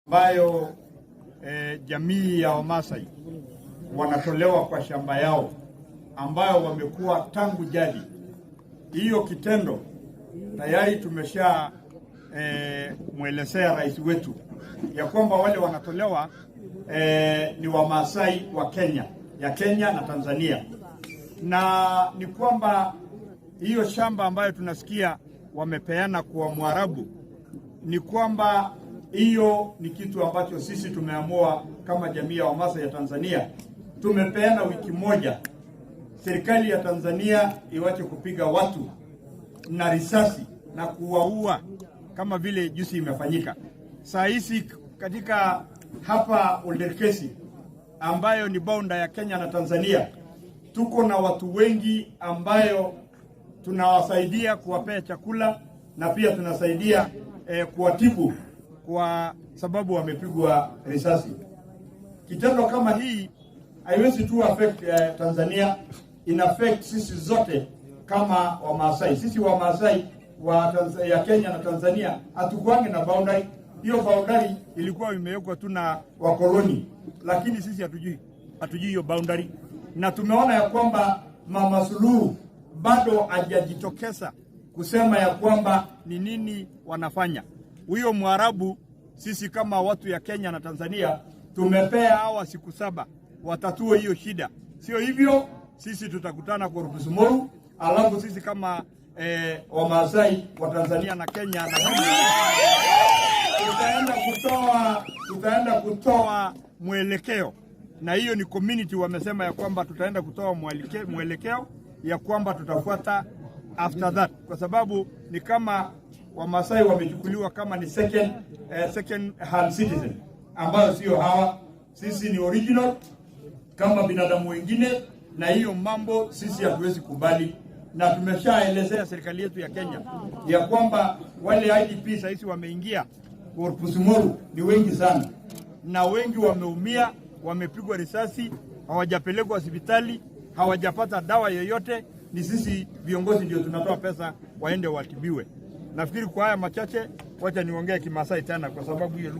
ambayo jamii ya Wamasai wanatolewa kwa shamba yao ambayo wamekuwa tangu jadi. Hiyo kitendo tayari tumesha mwelezea rais wetu ya kwamba wale wanatolewa ni Wamasai wa Kenya, ya Kenya na Tanzania, na ni kwamba hiyo shamba ambayo tunasikia wamepeana kwa Mwarabu, ni kwamba hiyo ni kitu ambacho sisi tumeamua kama jamii ya Wamasai ya Tanzania. Tumepeana wiki moja, serikali ya Tanzania iwache kupiga watu na risasi na kuwaua kama vile juzi imefanyika. Saa hizi katika hapa Olderkesi ambayo ni bounda ya Kenya na Tanzania, tuko na watu wengi ambayo tunawasaidia kuwapea chakula na pia tunasaidia kuwatibu kwa sababu wamepigwa risasi. Kitendo kama hii haiwezi tu affect Tanzania, ina affect sisi zote kama Wamasai. Sisi Wamasai ya Kenya na Tanzania hatukuange na boundary. Hiyo boundary ilikuwa imewekwa tu na wakoloni, lakini sisi hatujui hiyo boundary, na tumeona ya kwamba Mama Suluhu bado hajajitokeza kusema ya kwamba ni nini wanafanya. Huyo Mwarabu, sisi kama watu ya Kenya na Tanzania tumepea hawa siku 7 watatue hiyo shida. Sio hivyo sisi tutakutana kwa Rupusumoru, alafu sisi kama Wamasai wa Tanzania na Kenya na tutaenda kutoa mwelekeo, na hiyo ni community wamesema ya kwamba tutaenda kutoa mwelekeo ya kwamba tutafuata after that, kwa sababu ni kama Wamasai wamechukuliwa kama ni second hand citizen, ambayo sio hawa. Sisi ni original kama binadamu wengine, na hiyo mambo sisi hatuwezi kubali. Na tumeshaelezea serikali yetu ya Kenya ya kwamba wale IDP sasa wameingia kwa Rupusumoru ni wengi sana, na wengi wameumia, wamepigwa risasi, hawajapelekwa hospitali, hawajapata dawa yoyote. Ni sisi viongozi ndio tunatoa pesa waende watibiwe. Nafikiri kwa haya machache wacha niongee Kimasai tena kwa sababu hiyo